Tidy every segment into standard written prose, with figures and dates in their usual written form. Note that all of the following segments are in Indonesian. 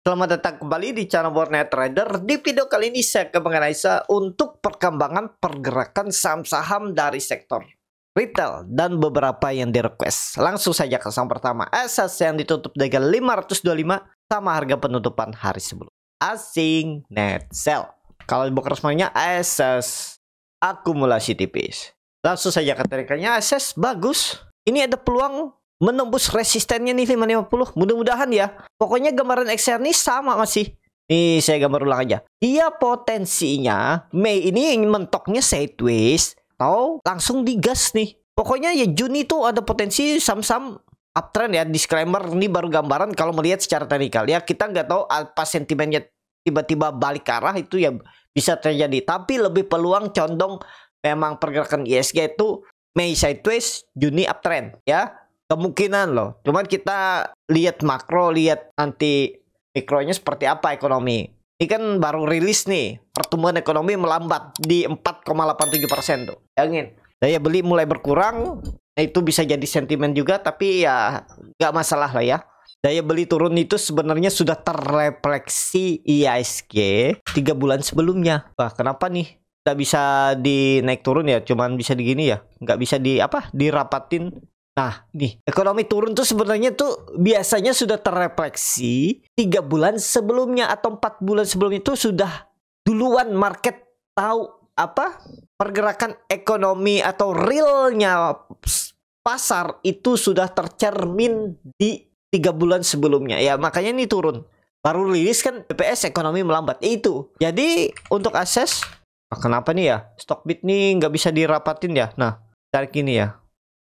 Selamat datang kembali di channel Warnet Trader. Di video kali ini saya akan menganalisa untuk perkembangan pergerakan saham-saham dari sektor retail dan beberapa yang di request. Langsung saja ke saham pertama, ASAS yang ditutup dengan 525 sama harga penutupan hari sebelum. Asing net sell. Kalau dibuka resminya ASAS akumulasi tipis. Langsung saja ke tarikannya, ASAS bagus. Ini ada peluang menembus resistennya nih 550. Mudah-mudahan ya. Pokoknya gambaran XR ini sama masih. Nih saya gambar ulang aja. Dia potensinya Mei ini mentoknya sideways atau langsung digas nih. Pokoknya ya Juni tuh ada potensi saham-saham uptrend ya. Disclaimer ini baru gambaran kalau melihat secara teknikal ya. Kita nggak tahu apa sentimennya tiba-tiba balik ke arah itu ya bisa terjadi. Tapi lebih peluang condong memang pergerakan ISG itu Mei sideways, Juni uptrend ya. Kemungkinan loh. Cuman kita lihat makro, lihat nanti mikronya seperti apa ekonomi. Ini kan baru rilis nih. Pertumbuhan ekonomi melambat di 4,87% tuh. Bayangin. Daya beli mulai berkurang. Nah, itu bisa jadi sentimen juga. Tapi ya nggak masalah lah ya. Daya beli turun itu sebenarnya sudah terrefleksi IISG 3 bulan sebelumnya. Wah, kenapa nih? Nggak bisa dinaik turun ya. Cuman bisa digini ya. Nggak bisa dirapatin. Nah, nih, ekonomi turun tuh sebenarnya tuh biasanya sudah terrefleksi 3 bulan sebelumnya atau 4 bulan sebelum itu sudah duluan market tahu apa pergerakan ekonomi atau realnya pasar itu sudah tercermin di 3 bulan sebelumnya. Ya, makanya ini turun. Baru rilis kan BPS ekonomi melambat. Itu. Jadi, untuk akses, kenapa nih ya? Stockbit nih nggak bisa dirapatin ya? Nah, tarik ini ya.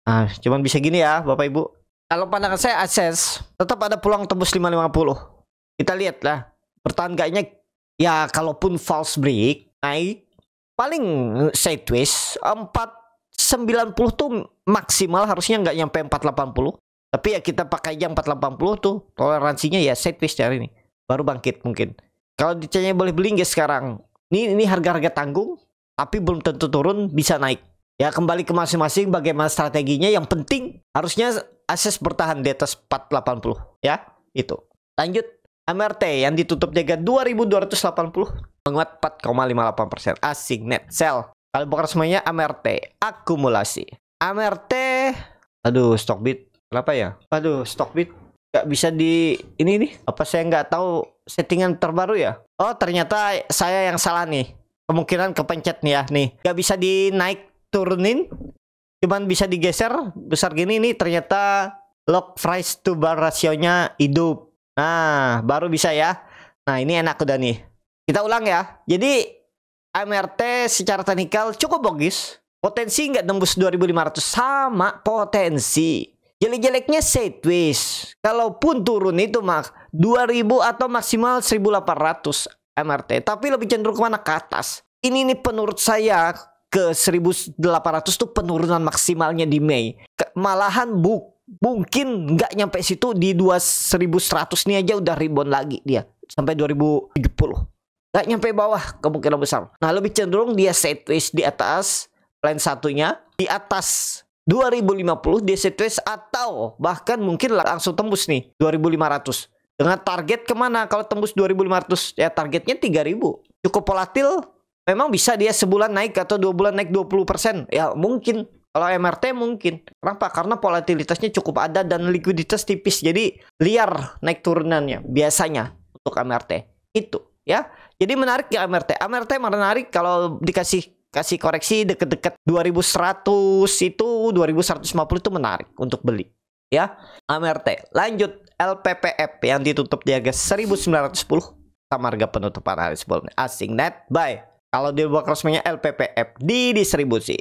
Nah, cuman bisa gini ya Bapak Ibu. Kalau pandangan saya akses tetap ada peluang tembus 550. Kita lihat lah. Bertahan gaknya ya kalaupun false break naik paling sideways 490 tuh maksimal, harusnya nggak nyampe 480. Tapi ya kita pakai aja 480 tuh. Toleransinya ya sideways hari ini. Baru bangkit mungkin. Kalau ditanya boleh beli nggak sekarang? Ini harga-harga tanggung tapi belum tentu turun, bisa naik. Ya kembali ke masing-masing bagaimana strateginya. Yang penting harusnya akses bertahan di atas 480 ya. Itu. Lanjut MRT yang ditutup jaga 2280 menguat 4,58%. Asing net sell. Kalau bukan semuanya MRT akumulasi. MRT aduh Stockbit kenapa ya? Aduh Stockbit nggak bisa di ini nih. Apa saya nggak tahu settingan terbaru ya? Oh ternyata saya yang salah nih. Kemungkinan kepencet nih ya. Nih nggak bisa dinaik turunin, cuman bisa digeser besar gini nih. Ternyata lock price to bar rasionya hidup. Nah baru bisa ya. Nah ini enak udah nih. Kita ulang ya. Jadi MRT secara teknikal cukup bagus. Potensi nggak nembus 2500 sama potensi. Jelek-jeleknya sideways. Kalaupun turun itu mak 2000 atau maksimal 1800 MRT. Tapi lebih cenderung kemana? Ke atas. Ini nih menurut saya ke 1800 tuh penurunan maksimalnya di Mei. Malahan mungkin nggak nyampe situ, di 2100 nih aja udah rebound lagi dia sampai 2070. Nggak nyampe bawah kemungkinan besar. Nah lebih cenderung dia sideways di atas plan satunya, di atas 2050 dia sideways, atau bahkan mungkin langsung tembus nih 2500. Dengan target kemana kalau tembus 2500? Ya targetnya 3000. Cukup volatil. Memang bisa dia sebulan naik atau 2 bulan naik 20%. Ya mungkin. Kalau MRT mungkin. Kenapa? Karena volatilitasnya cukup ada dan likuiditas tipis. Jadi liar naik turunannya biasanya untuk MRT. Itu ya. Jadi menarik ya MRT. MRT menarik kalau dikasih koreksi deket-deket 2100 itu 2150 itu menarik untuk beli. Ya. MRT. Lanjut LPPF yang ditutup di harga 1910 sama harga penutupan hari sebelumnya. Asing net buy. Kalau dia buat resminya LPPF di distribusi.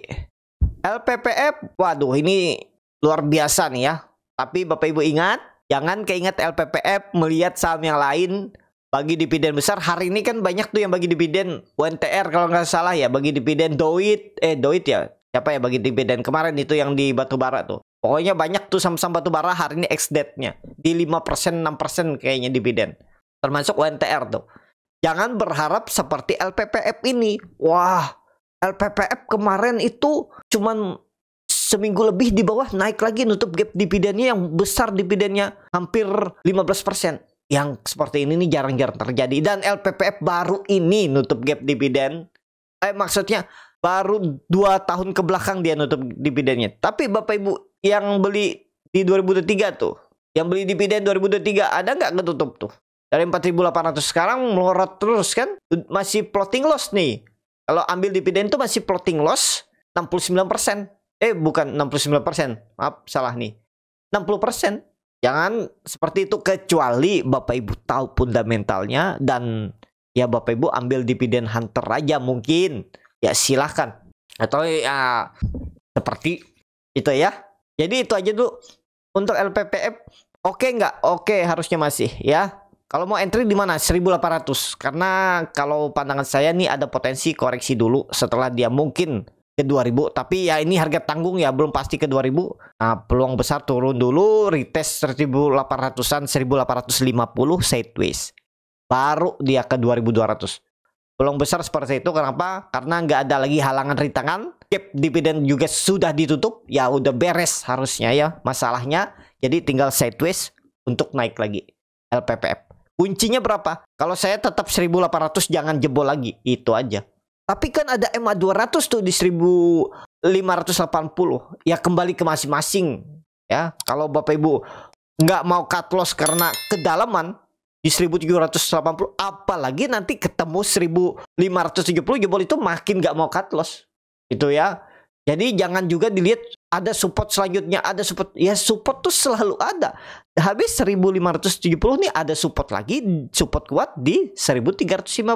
LPPF, waduh ini luar biasa nih ya. Tapi Bapak Ibu ingat, jangan keinget LPPF melihat saham yang lain bagi dividen besar. Hari ini kan banyak tuh yang bagi dividen. UNTR kalau nggak salah ya, bagi dividen Doit ya. Siapa ya bagi dividen kemarin itu yang di batubara tuh. Pokoknya banyak tuh saham-saham batubara hari ini ex-date-nya di 5%, 6% kayaknya dividen. Termasuk UNTR tuh. Jangan berharap seperti LPPF ini. Wah, LPPF kemarin itu cuman seminggu lebih di bawah naik lagi, nutup gap dividennya yang besar, dividennya hampir 15%. yang seperti ini nih jarang-jarang terjadi. Dan LPPF baru ini nutup gap dividen. Maksudnya baru 2 tahun ke belakang dia nutup dividennya. Tapi Bapak Ibu yang beli di 2023 tuh, yang beli dividen 2023 ada nggak ketutup tuh? Dari 4.800 sekarang melorot terus kan? Masih floating loss nih. Kalau ambil dividen tuh masih floating loss 69%. Bukan 69%. Maaf, salah nih. 60%. Jangan seperti itu kecuali Bapak Ibu tahu fundamentalnya dan ya Bapak Ibu ambil dividen hunter aja mungkin. Ya silahkan. Atau ya seperti itu ya. Jadi itu aja dulu untuk LPPF. Oke nggak? Oke, harusnya masih ya. Kalau mau entry di mana? 1.800. Karena kalau pandangan saya nih ada potensi koreksi dulu setelah dia mungkin ke 2000. Tapi ya ini harga tanggung ya, belum pasti ke 2000. Nah, peluang besar turun dulu, retest 1.800-an, 1.850 sideways. Baru dia ke 2.200. Peluang besar seperti itu. Kenapa? Karena nggak ada lagi halangan rintangan. Gap dividen juga sudah ditutup. Ya udah beres harusnya ya masalahnya. Jadi tinggal sideways untuk naik lagi LPPF. Kuncinya berapa? Kalau saya tetap 1.800, jangan jebol lagi. Itu aja. Tapi kan ada MA200 tuh di 1.580. Ya kembali ke masing-masing. Ya, kalau Bapak Ibu nggak mau cut loss karena kedalaman di 1.780, apalagi nanti ketemu 1.570 jebol, itu makin nggak mau cut loss. Itu ya. Jadi jangan juga dilihat ada support selanjutnya, ada support. Ya support tuh selalu ada. Habis 1.570 nih ada support lagi, support kuat di 1.350.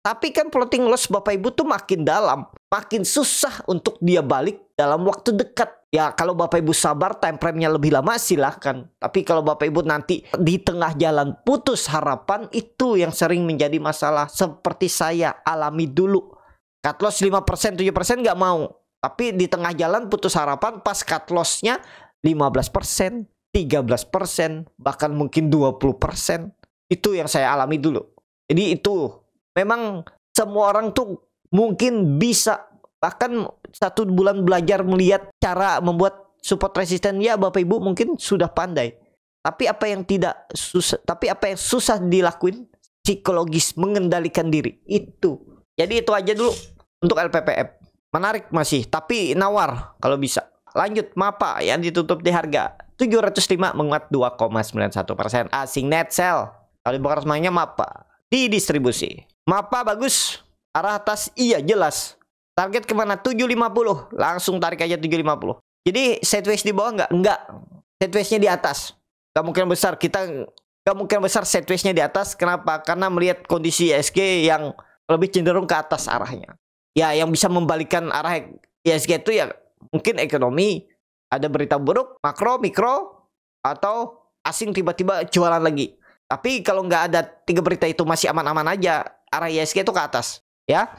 Tapi kan floating loss Bapak Ibu tuh makin dalam, makin susah untuk dia balik dalam waktu dekat. Ya kalau Bapak Ibu sabar, time frame-nya lebih lama silahkan. Tapi kalau Bapak Ibu nanti di tengah jalan putus harapan, itu yang sering menjadi masalah. Seperti saya alami dulu. Cut loss 5%, 7% nggak mau. Tapi di tengah jalan putus harapan, pas cut loss-nya 15%, 13%, bahkan mungkin 20%. Itu yang saya alami dulu. Jadi itu memang semua orang tuh mungkin bisa, bahkan 1 bulan belajar melihat cara membuat support resisten, ya Bapak Ibu mungkin sudah pandai. Tapi apa yang susah dilakuin? Psikologis, mengendalikan diri. Itu. Jadi itu aja dulu untuk LPPF. Menarik masih, tapi nawar kalau bisa. Lanjut, MAPA yang ditutup di harga 705 menguat 2,91%. Asing net sell. Kalau dibongkar semuanya MAPA di distribusi. MAPA bagus, arah atas iya jelas. Target kemana? 750. Langsung tarik aja 750. Jadi sideways di bawah nggak? Nggak. Sidewaysnya di atas. Kemungkinan besar sidewaysnya di atas. Kenapa? Karena melihat kondisi ISG yang lebih cenderung ke atas arahnya. Ya, yang bisa membalikkan arah ISG itu ya mungkin ekonomi, ada berita buruk, makro, mikro, atau asing tiba-tiba jualan lagi. Tapi kalau nggak ada 3 berita itu masih aman-aman aja, arah ISG itu ke atas. Ya,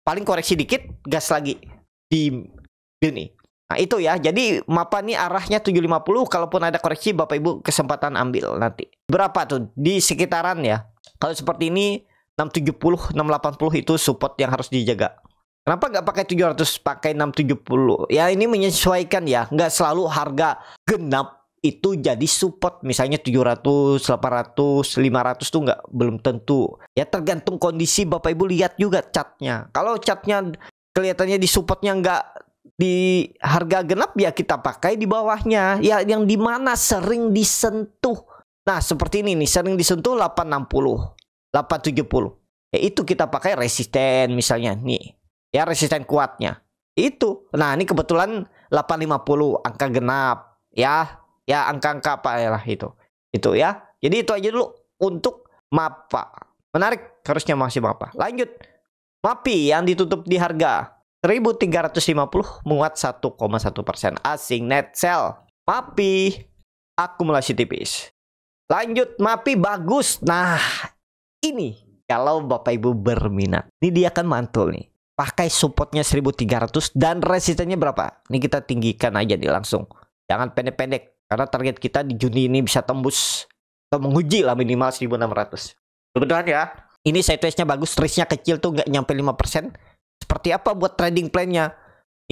paling koreksi dikit, gas lagi di sini. Nah itu ya, jadi MAPA nih arahnya 750, kalaupun ada koreksi Bapak Ibu kesempatan ambil nanti. Berapa tuh? Di sekitaran ya. Kalau seperti ini 670, 680 itu support yang harus dijaga. Kenapa nggak pakai 700, pakai 670? Ya ini menyesuaikan ya, nggak selalu harga genap itu jadi support. Misalnya 700, 800, 500 tuh belum tentu. Ya tergantung kondisi. Bapak Ibu lihat juga chartnya. Kalau chartnya kelihatannya di supportnya nggak di harga genap, ya kita pakai di bawahnya. Ya yang dimana sering disentuh. Nah seperti ini nih, sering disentuh 860, 870. Ya itu kita pakai resisten misalnya nih. Ya resisten kuatnya itu. Nah ini kebetulan 850 angka genap ya. Ya angka-angka apa ya lah itu ya. Jadi itu aja dulu untuk MAPA. Menarik, harusnya masih MAPA. Lanjut, MAPI yang ditutup di harga 1.350 menguat 1,1%. Asing net sell. MAPI akumulasi tipis. Lanjut, MAPI bagus. Nah ini kalau Bapak Ibu berminat, ini dia akan mantul nih. Pakai supportnya 1.300 dan resistennya berapa? Ini kita tinggikan aja nih langsung. Jangan pendek-pendek. Karena target kita di Juni ini bisa tembus atau menguji lah minimal 1.600. Kebetulan ya. Ini sideways-nya bagus. Risk-nya kecil tuh nggak nyampe 5%. Seperti apa buat trading plan-nya?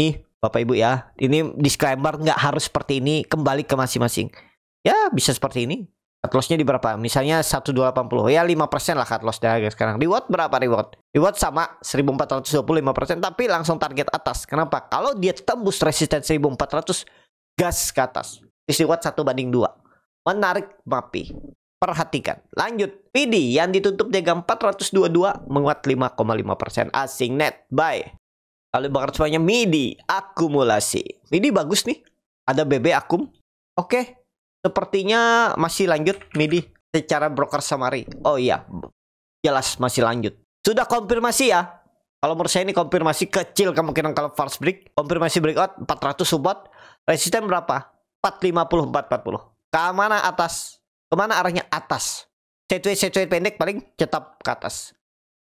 Nih Bapak Ibu ya. Ini disclaimer, nggak harus seperti ini. Kembali ke masing-masing. Ya bisa seperti ini. Cut loss-nya di berapa? Misalnya 1280. Ya 5% lah cut loss dari harga sekarang. Reward berapa reward? Reward sama 1425%, tapi langsung target atas. Kenapa? Kalau dia tembus resisten 1400, gas ke atas. Reward 1/2. Menarik MAPI. Perhatikan. Lanjut. PD yang ditutup di harga 422 menguat 5,5%. Asing net buy. Kalau bakar semuanya MIDI akumulasi. MIDI bagus nih. Ada BB akum. Oke. Sepertinya masih lanjut MIDI secara broker summary. Oh iya. Jelas masih lanjut. Sudah konfirmasi ya. Kalau menurut saya ini konfirmasi kecil kemungkinan kalau false break. Konfirmasi breakout 400 support. Resisten berapa? 450, 440. Kemana atas? Kemana arahnya? Atas. Sideways pendek paling tetap ke atas.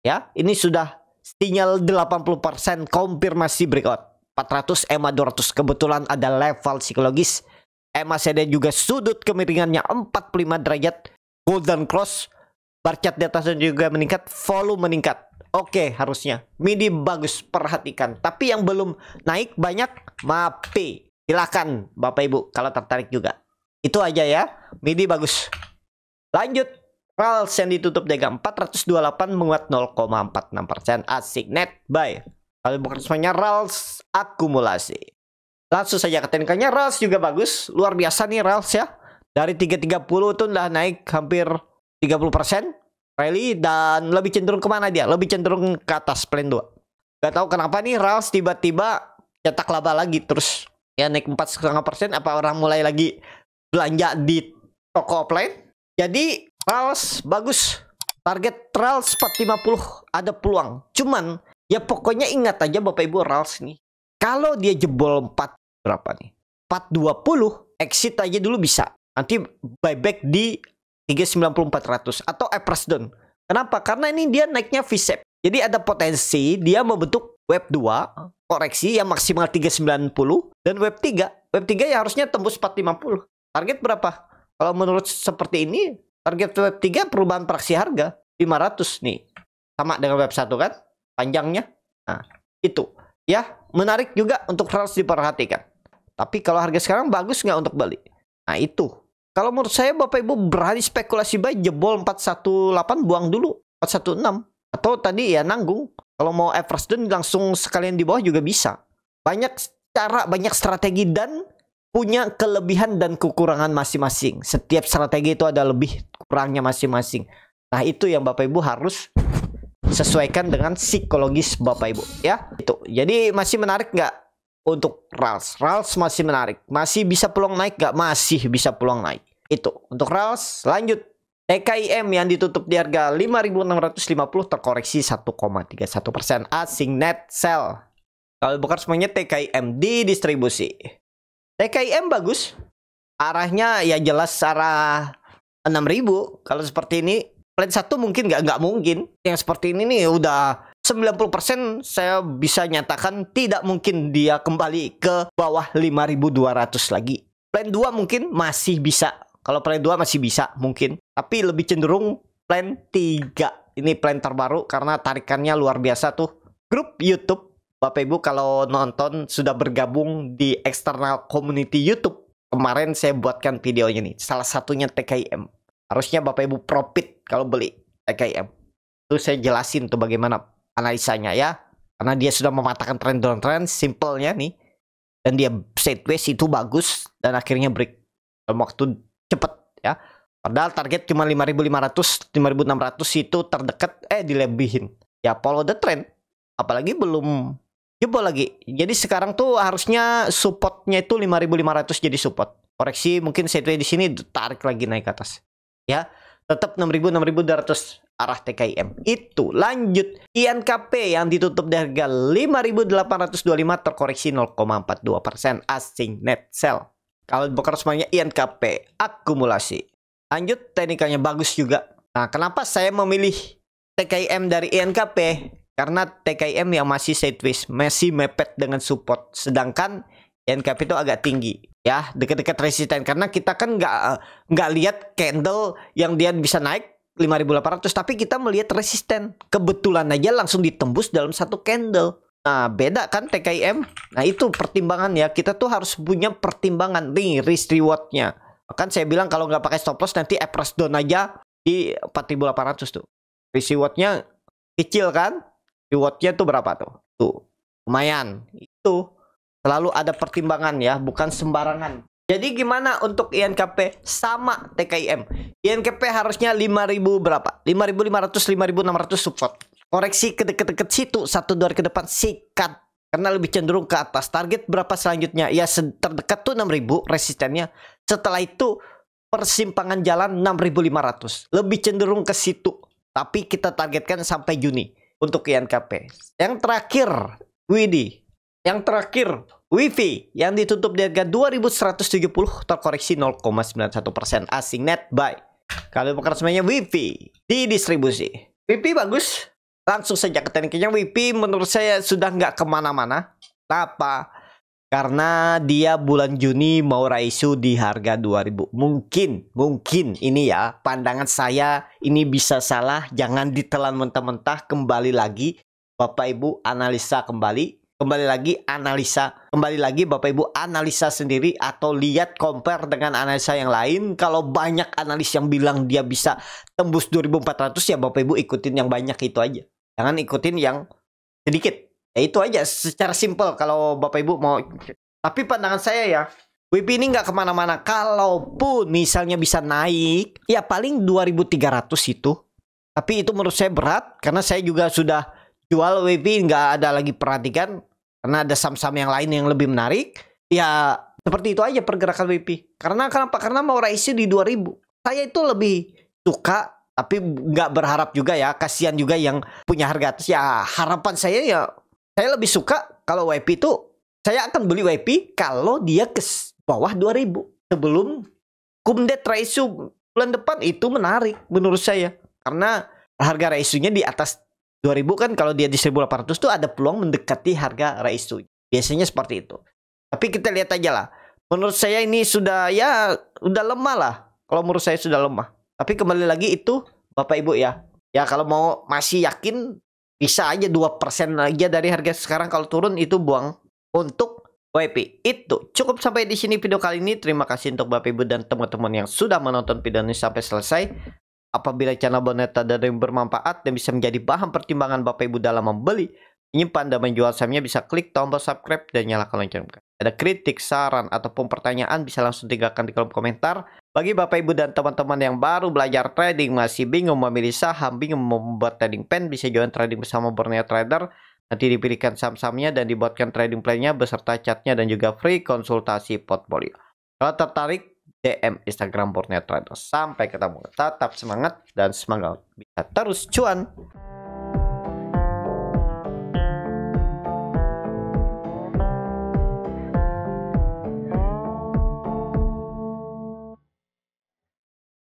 Ya, ini sudah sinyal 80% konfirmasi breakout. 400, EMA 200. Kebetulan ada level psikologis. EMA CD juga sudut kemiringannya 45 derajat. Golden cross. Bar chart di atasnya juga meningkat. Volume meningkat. Oke, harusnya. MIDI bagus, perhatikan. Tapi yang belum naik banyak, MAPI. Silakan Bapak Ibu kalau tertarik juga. Itu aja ya. MIDI bagus. Lanjut. RALS yang ditutup di harga 428 menguat 0,46%. Asik net buy. Kalau bukan semuanya RALS akumulasi. Langsung saja ke teknikalnya. RALS juga bagus. Luar biasa nih RALS ya. Dari 330 tuh udah naik hampir 30%. Rally dan lebih cenderung kemana dia? Lebih cenderung ke atas plan 2. Gak tahu kenapa nih RALS tiba-tiba cetak laba lagi terus. Ya naik 4,5%. Apa orang mulai lagi belanja di toko offline? Jadi RALS bagus. Target RALS 450 ada peluang. Cuman ya pokoknya ingat aja Bapak Ibu RALS nih. Kalau dia jebol 4 berapa nih? 420 exit aja dulu bisa. Nanti buyback di 390-400 atau average down. Kenapa? Karena ini dia naiknya V-shape. Jadi ada potensi dia membentuk wave 2 koreksi yang maksimal 390 dan wave 3. Wave 3 ya harusnya tembus 450. Target berapa? Kalau menurut seperti ini, target wave 3 perubahan praksi harga 500 nih. Sama dengan wave 1 kan? Panjangnya. Nah, itu. Ya, menarik juga untuk RALS diperhatikan. Tapi kalau harga sekarang bagus nggak untuk beli? Nah, itu. Kalau menurut saya Bapak Ibu berani spekulasi buy jebol 418 buang dulu 416. Atau tadi ya nanggung. Kalau mau average down langsung sekalian di bawah juga bisa. Banyak cara, banyak strategi dan punya kelebihan dan kekurangan masing-masing. Setiap strategi itu ada lebih kurangnya masing-masing. Nah, itu yang Bapak Ibu harus sesuaikan dengan psikologis Bapak Ibu ya. Itu. Jadi masih menarik nggak untuk RALS? RALS masih menarik. Masih bisa peluang naik nggak? Masih bisa peluang naik. Itu untuk RALS. Lanjut. TKIM yang ditutup di harga 5.650 terkoreksi 1,31%. Asing net sell. Kalau bukan semuanya TKIM di distribusi. TKIM bagus. Arahnya ya jelas arah 6.000. Kalau seperti ini plan 1 mungkin nggak mungkin. Yang seperti ini nih udah 90% saya bisa nyatakan tidak mungkin dia kembali ke bawah 5.200 lagi. Plan 2 mungkin masih bisa. Kalau plan 2 masih bisa mungkin. Tapi lebih cenderung plan 3. Ini plan terbaru karena tarikannya luar biasa tuh. Grup YouTube. Bapak Ibu kalau nonton sudah bergabung di external community YouTube. Kemarin saya buatkan videonya nih. Salah satunya TKIM. Harusnya Bapak Ibu profit kalau beli TKIM. Itu saya jelasin tuh bagaimana analisanya ya. Karena dia sudah mematahkan trend downtrend. Simpelnya nih. Dan dia sideways itu bagus. Dan akhirnya break. Dalam waktu cepet ya. Padahal target cuma 5.500, 5.600 itu terdekat dilebihin. Ya follow the trend. Apalagi belum jebol lagi. Jadi sekarang tuh harusnya supportnya itu 5.500 jadi support. Koreksi mungkin sideways di sini tarik lagi naik ke atas. Ya, tetap 6.000 6.200 arah TKIM. Itu lanjut INKP yang ditutup di harga 5.825 terkoreksi 0,42%. Asing net sell. Kalau bukan semuanya INKP akumulasi. Lanjut teknikalnya bagus juga. Nah, kenapa saya memilih TKIM dari INKP? Karena TKIM yang masih sideways, masih mepet dengan support. Sedangkan INKP itu agak tinggi. Ya, dekat-dekat resisten. Karena kita kan nggak lihat candle yang dia bisa naik 5.800. Tapi kita melihat resisten. Kebetulan aja langsung ditembus dalam satu candle. Nah, beda kan TKIM. Nah, itu pertimbangan ya. Kita tuh harus punya pertimbangan nih risk rewardnya. Kan saya bilang kalau nggak pakai stop loss nanti average down aja di 4.800 tuh. Risk rewardnya kecil kan? Rewardnya tuh berapa tuh? Tuh lumayan. Itu selalu ada pertimbangan ya, bukan sembarangan. Jadi gimana untuk INKP sama TKIM? INKP harusnya 5.000 berapa? 5.500, 5.600 support. Koreksi ke deket-deket situ 1-2 hari ke depan sikat. Karena lebih cenderung ke atas. Target berapa selanjutnya? Ya terdekat tuh 6.000 resistennya. Setelah itu persimpangan jalan 6.500. Lebih cenderung ke situ. Tapi kita targetkan sampai Juni untuk INKP. Yang terakhir WIDI. Yang terakhir WIFI yang ditutup di harga 2170 terkoreksi 0,91%. Asing net buy. Kalau bukan semuanya WIFI di distribusi. WIFI bagus. Langsung saja ke tekniknya. WIFI menurut saya sudah nggak kemana-mana. Kenapa? Karena dia bulan Juni mau raisu di harga 2000. Mungkin ini ya pandangan saya, ini bisa salah. Jangan ditelan mentah-mentah. Kembali lagi Bapak Ibu analisa kembali lagi Bapak Ibu analisa sendiri atau lihat compare dengan analisa yang lain. Kalau banyak analis yang bilang dia bisa tembus 2400 ya Bapak Ibu ikutin yang banyak itu aja. Jangan ikutin yang sedikit. Ya itu aja secara simpel kalau Bapak Ibu mau. Tapi pandangan saya ya, WIFI ini nggak kemana-mana. Kalaupun misalnya bisa naik, ya paling 2300 itu. Tapi itu menurut saya berat. Karena saya juga sudah jual WIFI, nggak ada lagi perhatikan. Karena ada saham-saham yang lain yang lebih menarik. Ya seperti itu aja pergerakan WIFI. Karena kenapa? Karena mau raise di 2000. Saya itu lebih suka. Tapi nggak berharap juga ya. Kasihan juga yang punya harga atas. Ya harapan saya ya. Saya lebih suka kalau WIFI itu. Saya akan beli WIFI kalau dia ke bawah 2000. Sebelum kumdet ratio bulan depan itu menarik menurut saya. Karena harga ratio-nya di atas 2000 kan kalau dia di 1800 tuh ada peluang mendekati harga ratio. Biasanya seperti itu. Tapi kita lihat aja lah. Menurut saya ini sudah ya udah lemah lah. Kalau menurut saya sudah lemah. Tapi kembali lagi itu Bapak Ibu ya. Ya kalau mau masih yakin bisa aja 2% aja dari harga sekarang, kalau turun itu buang untuk WIFI. Itu cukup sampai di sini video kali ini. Terima kasih untuk Bapak Ibu dan teman-teman yang sudah menonton video ini sampai selesai. Apabila channel Boneta ada yang bermanfaat dan bisa menjadi bahan pertimbangan Bapak Ibu dalam membeli, menyimpan dan menjual sahamnya, bisa klik tombol subscribe dan nyalakan lonceng. Ada kritik, saran, ataupun pertanyaan bisa langsung tinggalkan di kolom komentar. Bagi Bapak Ibu dan teman-teman yang baru belajar trading, masih bingung memilih saham, bingung membuat trading plan, bisa join trading bersama Borneo Trader. Nanti dipilihkan saham-sahamnya dan dibuatkan trading plan-nya beserta chatnya dan juga free konsultasi portfolio. Kalau tertarik, DM Instagram Borneo Trader. Sampai ketemu. Tetap semangat dan semangat bisa terus cuan.